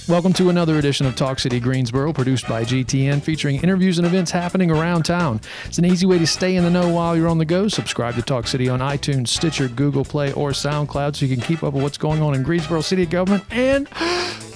Welcome to another edition of Talk City Greensboro, produced by GTN, featuring interviews and events happening around town. It's an easy way to stay in the know while you're on the go. Subscribe to Talk City on iTunes, Stitcher, Google Play, or SoundCloud so you can keep up with what's going on in Greensboro City Government and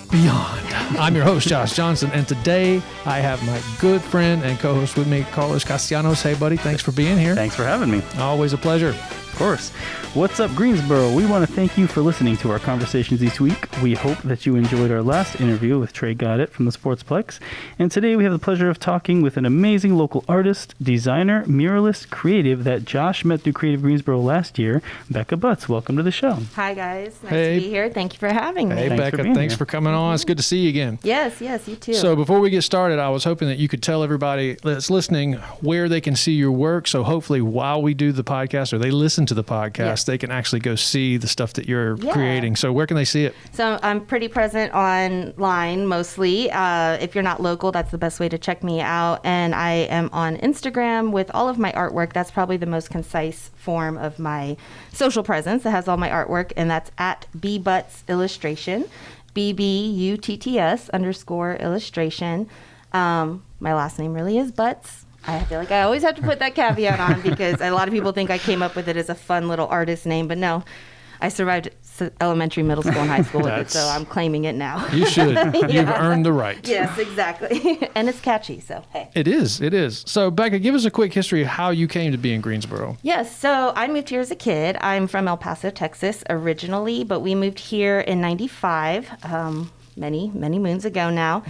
beyond. I'm your host, Josh Johnson, and today I have my good friend and co-host with me, Carlos Castellanos. Hey, buddy, thanks for being here. Thanks for having me. Always a pleasure. Of course. What's up, Greensboro? We want to thank you for listening to our conversations each week. We hope that you enjoyed our last interview with Trey Goddett from the Sportsplex. And today we have the pleasure of talking with an amazing local artist, designer, muralist, creative that Josh met through Creative Greensboro last year, Beka Butts. Welcome to the show. Hi, guys. Nice to be here. Thank you for having me. Hey, Beka. Thanks for coming on. It's good to see you again. Yes, you too. So before we get started, I was hoping that you could tell everybody that's listening where they can see your work. So hopefully while we do the podcast or they listen to the podcast, they can actually go see the stuff that you're creating. So where can they see it? So I'm pretty present online mostly. If you're not local, that's the best way to check me out. And I am on Instagram with all of my artwork. That's probably the most concise form of my social presence. It has all my artwork, and that's at @bbutts illustration, @BBUTTS_illustration. My last name really is Butts. I feel like I always have to put that caveat on because a lot of people think I came up with it as a fun little artist name, but no, I survived elementary, middle school, and high school with it, so I'm claiming it now. You should. You've earned the right. Yes, exactly. And it's catchy, so hey. It is. So, Beka, give us a quick history of how you came to be in Greensboro. Yes, so I moved here as a kid. I'm from El Paso, Texas originally, but we moved here in 95. Many moons ago now,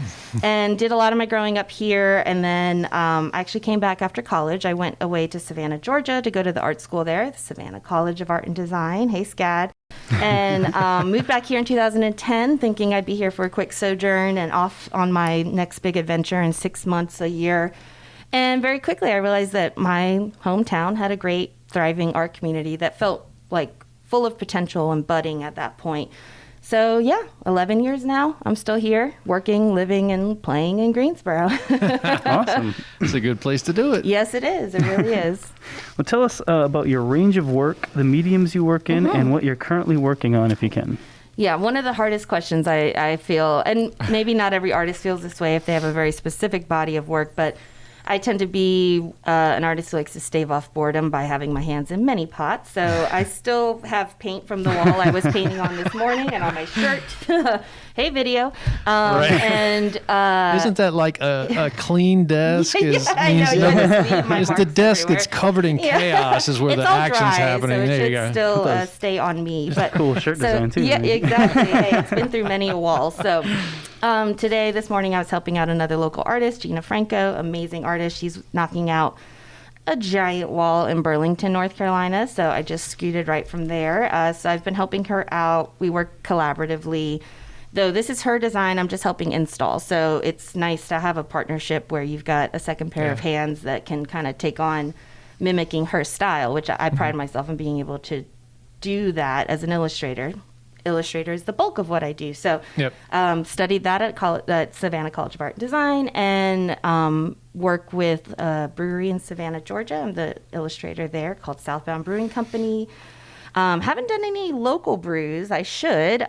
and did a lot of my growing up here. And then I actually came back after college. I went away to Savannah, Georgia to go to the art school there, the Savannah College of Art and Design. Hey, SCAD. And moved back here in 2010, thinking I'd be here for a quick sojourn and off on my next big adventure in 6 months, a year. And very quickly I realized that my hometown had a great, thriving art community that felt like full of potential and budding at that point. So, 11 years now, I'm still here, working, living, and playing in Greensboro. Awesome. It's a good place to do it. Yes, it is. It really is. Well, tell us about your range of work, the mediums you work in, and what you're currently working on, if you can. Yeah, one of the hardest questions I feel, and maybe not every artist feels this way if they have a very specific body of work, but I tend to be an artist who likes to stave off boredom by having my hands in many pots. So I still have paint from the wall I was painting on this morning and on my shirt. Hey, video. Right. And isn't that like a clean desk? I know. It's the desk that's covered in chaos is where the action's happening. So there it you go. still stay on me. But cool shirt design too. Yeah, exactly. Hey, it's been through many a wall. So this morning I was helping out another local artist, Gina Franco, amazing artist. She's knocking out a giant wall in Burlington, North Carolina. So I just scooted right from there. So I've been helping her out. We work collaboratively. Though this is her design, I'm just helping install. So it's nice to have a partnership where you've got a second pair of hands that can kind of take on mimicking her style, which I pride myself in being able to do that as an illustrator. Illustrator is the bulk of what I do. So studied that at Savannah College of Art and Design, and work with a brewery in Savannah, Georgia. I'm the illustrator there called Southbound Brewing Company. Haven't done any local brews. I should.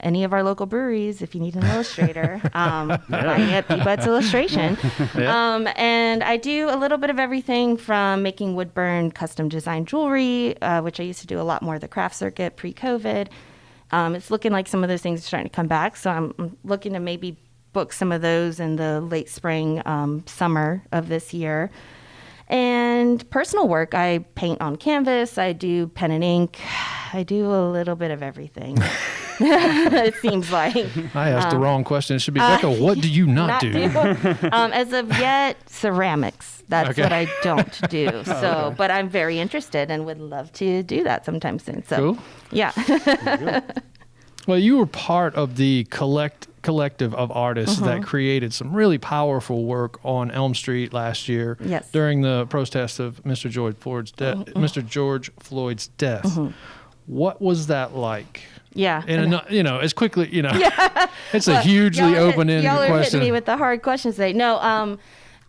Any of our local breweries, if you need an illustrator, find me at @bbutts illustration. And I do a little bit of everything from making wood burn custom design jewelry, which I used to do a lot more of the craft circuit pre-COVID. It's looking like some of those things are starting to come back. So I'm looking to maybe book some of those in the late spring, summer of this year. And personal work, I paint on canvas, I do pen and ink, I do a little bit of everything. It seems like. I asked the wrong question. It should be, Beka, what do you not do? As of yet, ceramics. That's what I don't do. So, but I'm very interested and would love to do that sometime soon. So, cool. Yeah. Well, you were part of the collective of artists that created some really powerful work on Elm Street last year during the protest of Mr. George Floyd's death. What was that like? Yeah. And, as quickly, it's a hugely open-ended question. Y'all are hitting me with the hard questions today. No,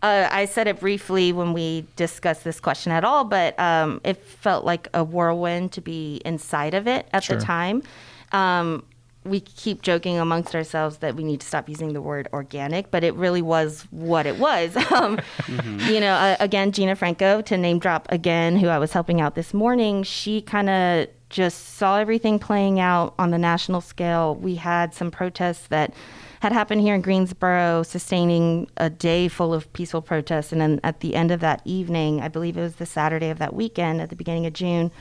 I said it briefly when we discussed this question at all, but it felt like a whirlwind to be inside of it at the time. we keep joking amongst ourselves that we need to stop using the word organic, but it really was what it was. You know, again, Gina Franco, to name drop again, who I was helping out this morning, she kind of just saw everything playing out on the national scale. We had some protests that had happened here in Greensboro, sustaining a day full of peaceful protests. And then at the end of that evening, I believe it was the Saturday of that weekend at the beginning of June,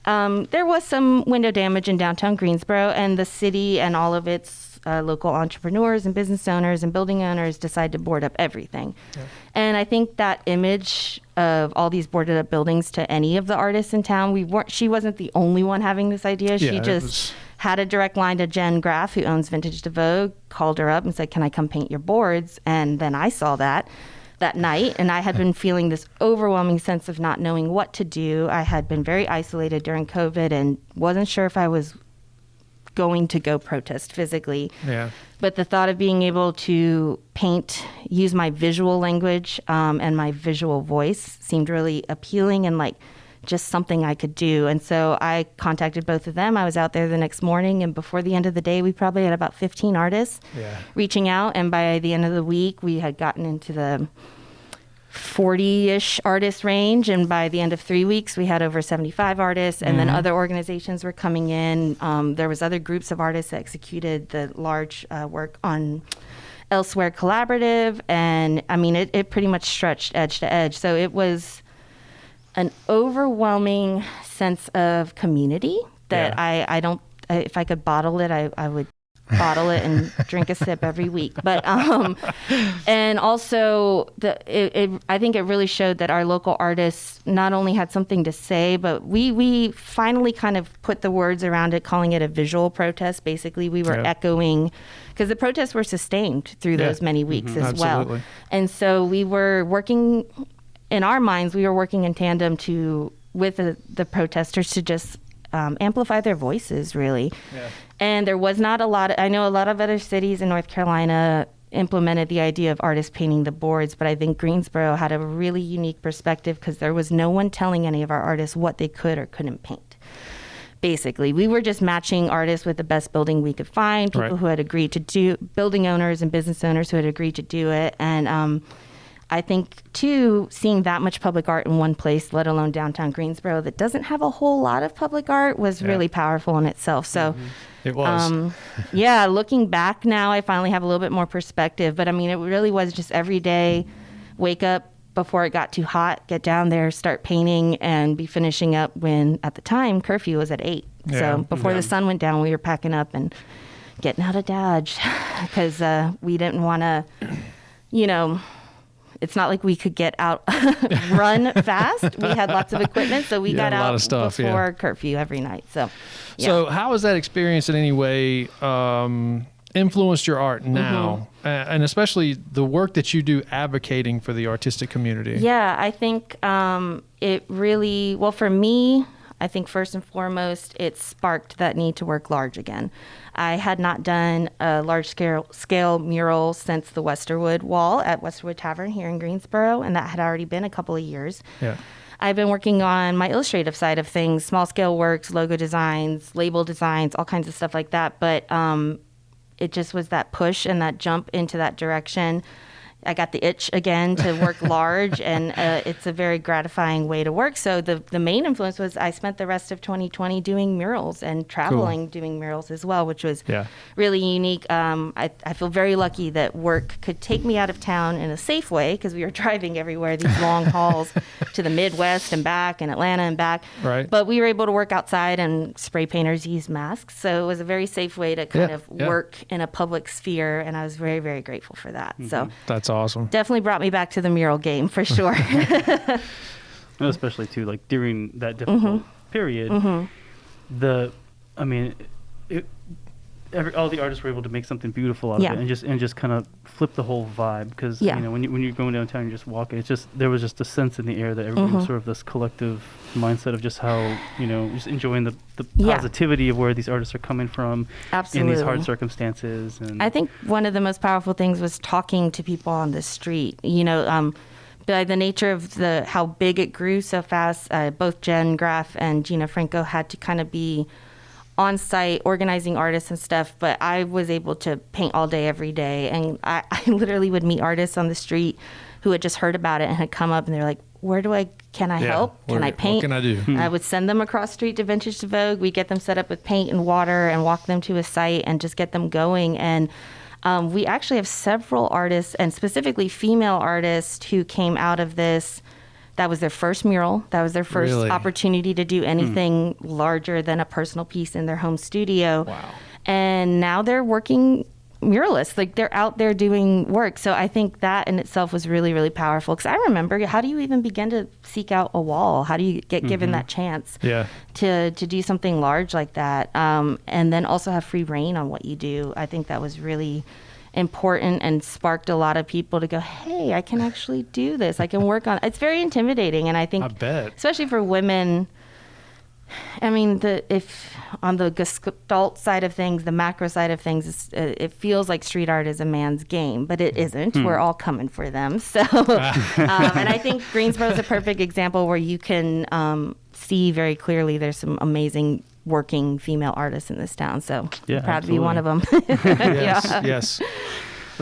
there was some window damage in downtown Greensboro, and the city and all of its local entrepreneurs and business owners and building owners decided to board up everything. Yeah. And I think that image of all these boarded up buildings to any of the artists in town, she wasn't the only one having this idea. She just had a direct line to Jen Graff, who owns Vintage to Vogue, called her up and said, "Can I come paint your boards?" And then I saw that night, and I had been feeling this overwhelming sense of not knowing what to do. I had been very isolated during COVID and wasn't sure if I was going to go protest physically. Yeah. But the thought of being able to paint, use my visual language and my visual voice seemed really appealing and like just something I could do. And so I contacted both of them. I was out there the next morning, and before the end of the day, we probably had about 15 artists reaching out. And by the end of the week, we had gotten into the 40-ish artist range. And by the end of 3 weeks, we had over 75 artists. And then other organizations were coming in. There was other groups of artists that executed the large work on Elsewhere Collaborative. And I mean, it pretty much stretched edge to edge. So it was an overwhelming sense of community that I don't, if I could bottle it, I would bottle it and drink a sip every week. But, and also I think it really showed that our local artists not only had something to say, but we finally kind of put the words around it, calling it a visual protest. Basically, we were echoing, because the protests were sustained through those many weeks as well. And so we were working, in our minds, we were working in tandem with the protesters to just amplify their voices, really. Yeah. And there was not a lot. I know a lot of other cities in North Carolina implemented the idea of artists painting the boards, but I think Greensboro had a really unique perspective because there was no one telling any of our artists what they could or couldn't paint. Basically, we were just matching artists with the best building we could find, people who had agreed to do, building owners and business owners who had agreed to do it. And I think, too, seeing that much public art in one place, let alone downtown Greensboro, that doesn't have a whole lot of public art, was really powerful in itself. So, it was. Looking back now, I finally have a little bit more perspective. But I mean, it really was just every day, wake up before it got too hot, get down there, start painting, and be finishing up when, at the time, curfew was at 8. Yeah. So before the sun went down, we were packing up and getting out of Dodge because we didn't want to, it's not like we could get out, run fast. We had lots of equipment, so we got out before curfew every night. So how has that experience in any way influenced your art now, and especially the work that you do advocating for the artistic community? Yeah, I think it really, well, for me, I think first and foremost, it sparked that need to work large again. I had not done a large scale mural since the Westerwood wall at Westerwood Tavern here in Greensboro, and that had already been a couple of years. Yeah. I've been working on my illustrative side of things, small scale works, logo designs, label designs, all kinds of stuff like that. But it just was that push and that jump into that direction. I got the itch again to work large, and it's a very gratifying way to work. So the main influence was I spent the rest of 2020 doing murals and traveling doing murals as well, which was really unique. I feel very lucky that work could take me out of town in a safe way because we were driving everywhere, these long hauls to the Midwest and back and Atlanta and back. Right. But we were able to work outside, and spray painters use masks. So it was a very safe way to kind of work in a public sphere, and I was very, very grateful for that. So that's awesome. Definitely brought me back to the mural game for sure. Especially too, like during that difficult period, all the artists were able to make something beautiful out of it, and just kind of flip the whole vibe. Because when you're going downtown, you're just walking. It's just there was just a sense in the air that everybody was sort of this collective mindset of just how just enjoying the positivity of where these artists are coming from in these hard circumstances. And I think one of the most powerful things was talking to people on the street. By the nature of how big it grew so fast, both Jen Graff and Gina Franco had to kind of be on site organizing artists and stuff, but I was able to paint all day, every day. And I literally would meet artists on the street who had just heard about it and had come up and they're like, can I help? Can I paint? What can I do? I would send them across street to Vintage to Vogue. We get them set up with paint and water and walk them to a site and just get them going. And we actually have several artists, and specifically female artists, who came out of this. That was their first mural. That was their first opportunity to do anything larger than a personal piece in their home studio. Wow. And now they're working muralists. Like, they're out there doing work. So I think that in itself was really, really powerful. Because I remember, how do you even begin to seek out a wall? How do you get given that chance to do something large like that? And then also have free reign on what you do. I think that was really important and sparked a lot of people to go, hey, I can actually do this. I can work on it. It's very intimidating. And I think, especially for women, I mean, if on the gestalt side of things, the macro side of things, it feels like street art is a man's game, but it isn't. We're all coming for them. So, and I think Greensboro is a perfect example where you can see very clearly there's some amazing working female artists in this town. So I'm proud to be one of them. Yes.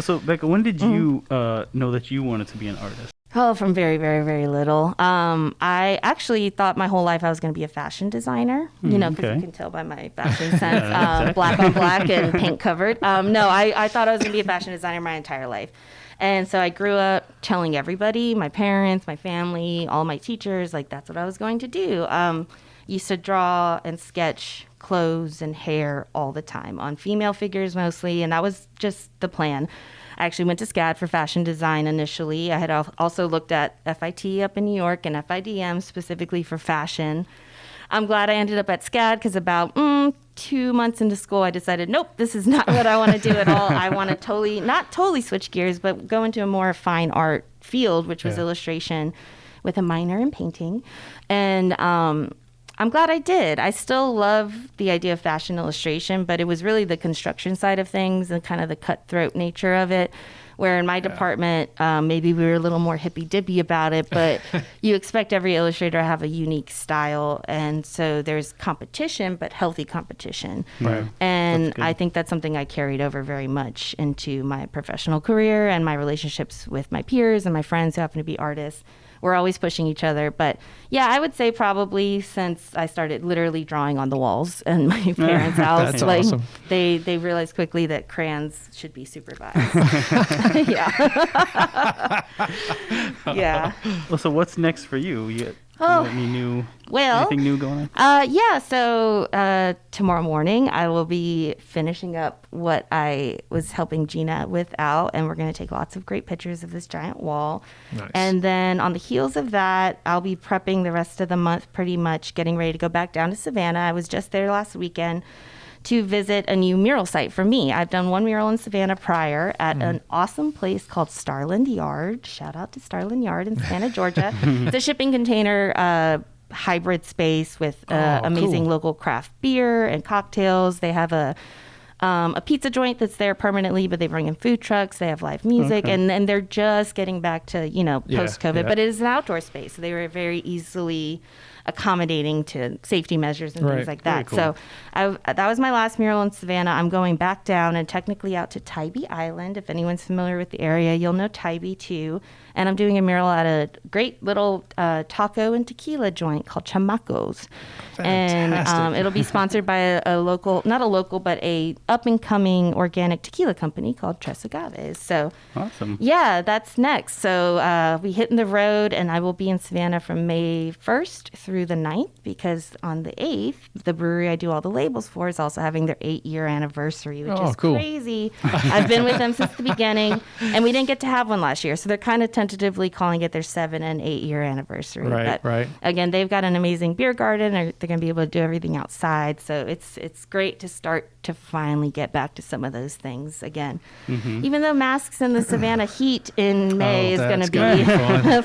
So, Beka, when did you know that you wanted to be an artist? Oh, from very, very, very little. I actually thought my whole life I was going to be a fashion designer, because you can tell by my fashion sense, exactly. Black on black and paint covered. No, I thought I was going to be a fashion designer my entire life. And so I grew up telling everybody, my parents, my family, all my teachers, like that's what I was going to do. Used to draw and sketch clothes and hair all the time on female figures mostly, and that was just the plan. I actually went to SCAD for fashion design initially. I had also looked at FIT up in New York and FIDM specifically for fashion. I'm glad I ended up at SCAD because about 2 months into school, I decided, nope, this is not what I want to do at all. I want to not totally switch gears, but go into a more fine art field, which was illustration with a minor in painting. And I'm glad I did. I still love the idea of fashion illustration, but it was really the construction side of things and kind of the cutthroat nature of it, where in my department, maybe we were a little more hippy-dippy about it, but you expect every illustrator to have a unique style. And so there's competition, but healthy competition. Right. And I think that's something I carried over very much into my professional career and my relationships with my peers and my friends who happen to be artists. We're always pushing each other. But yeah, I would say probably since I started literally drawing on the walls in my parents' house, That's like awesome. they realized quickly that crayons should be supervised. Yeah. Well, so what's next for you? You got anything new going on? So tomorrow morning I will be finishing up what I was helping Gina with out, and we're going to take lots of great pictures of this giant wall. Nice. And then on the heels of that, I'll be prepping the rest of the month, pretty much getting ready to go back down to Savannah. I was just there last weekend to visit a new mural site for me. I've done one mural in Savannah prior at an awesome place called Starland Yard. Shout out to Starland Yard in Savannah, Georgia. It's a shipping container hybrid space with amazing local craft beer and cocktails. They have a pizza joint that's there permanently, but they bring in food trucks. They have live music, and they're just getting back to, post-COVID. But it is an outdoor space, so they were very easily accommodating to safety measures and things like that. Cool. So that was my last mural in Savannah. I'm going back down and technically out to Tybee Island. If anyone's familiar with the area, you'll know Tybee too. And I'm doing a mural at a great little taco and tequila joint called Chamacos. Fantastic. And it'll be sponsored by a local, not a local, but a up-and-coming organic tequila company called Tres Agaves. So Awesome. yeah, that's next. So we hitting the road, and I will be in Savannah from May 1st through the 9th, because on the 8th, the brewery I do all the labels for is also having their 8-year anniversary, which is cool. crazy. I've been with them since the beginning, and we didn't get to have one last year. So they're kind of tentatively calling it their 7- and 8-year anniversary. Right. Again, they've got an amazing beer garden. They're going to be able to do everything outside. So it's great to start to finally get back to some of those things again. Even though masks in the Savannah heat in May is going to be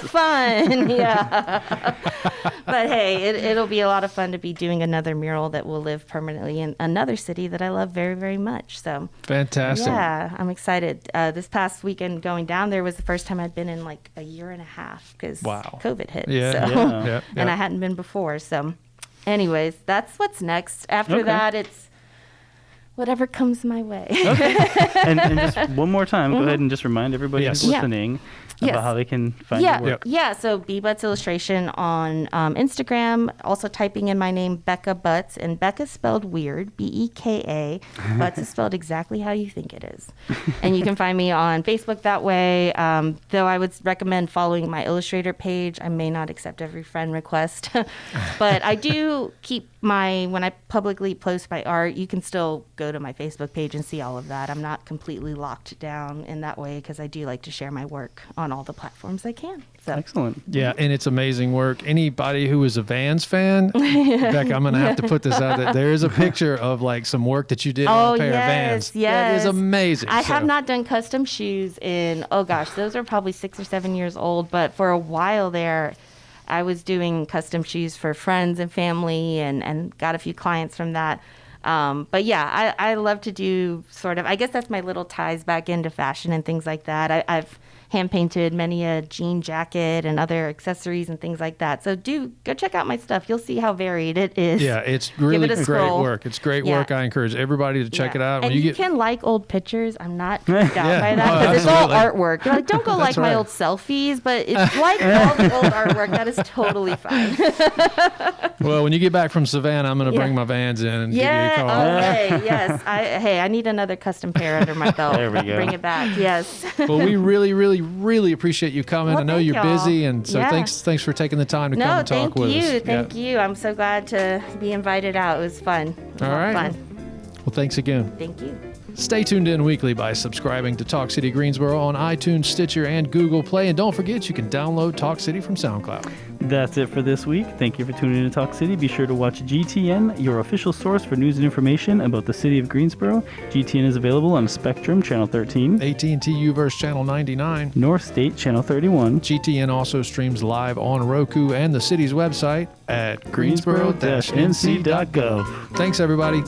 fun. Yeah. But hey, it'll be a lot of fun to be doing another mural that will live permanently in another city that I love very, very much. So Fantastic. yeah, I'm excited. This past weekend going down there was the first time I'd been in like a year and a half, because COVID hit. Yeah. So, Yeah. and I hadn't been before. So anyways, that's what's next. After that, it's whatever comes my way. Okay. and just one more time, go ahead and just remind everybody who's listening about how they can find your work. Yeah, so B Butts Illustration on Instagram. Also typing in my name, Beka Butts, and Beka spelled weird, Beka. Butts is spelled exactly how you think it is. And you can find me on Facebook that way. Though I would recommend following my Illustrator page. I may not accept every friend request, but I do keep when I publicly post my art, you can still go to my Facebook page and see all of that. I'm not completely locked down in that way because I do like to share my work on all the platforms I can. So. Excellent. Yeah, and it's amazing work. Anybody who is a Vans fan, Becca, I'm going to have to put this out there. There is a picture of like some work that you did on a pair of Vans. Yes. That is amazing. I have not done custom shoes in, those are probably 6 or 7 years old, but for a while there, I was doing custom shoes for friends and family and got a few clients from that. But yeah, I love to do sort of, I guess that's my little ties back into fashion and things like that. I've hand painted many a jean jacket and other accessories and things like that. So go check out my stuff. You'll see how varied it is. Yeah, it's really great scroll. work. It's great work. I encourage everybody to check it out. And you can like old pictures. I'm not freaked out by that because it's all artwork. You're like, don't go like my old selfies, but it's like all the old artwork. That is totally fine. Well, when you get back from Savannah, I'm going to bring my Vans in and give you a call. Okay, yes. I need another custom pair under my belt. There we go. Bring it back, yes. Well, we really appreciate you coming. Well, I know you're busy, and so Yeah. thanks for taking the time to come and talk with us. Thank you. I'm so glad to be invited out. It was fun. All right. Fun. Well, thanks again. Thank you. Stay tuned in weekly by subscribing to Talk City Greensboro on iTunes, Stitcher, and Google Play. And don't forget, you can download Talk City from SoundCloud. That's it for this week. Thank you for tuning in to Talk City. Be sure to watch GTN, your official source for news and information about the city of Greensboro. GTN is available on Spectrum, Channel 13. AT&T UVerse Channel 99. North State, Channel 31. GTN also streams live on Roku and the city's website at greensboro-nc.gov. Thanks, everybody.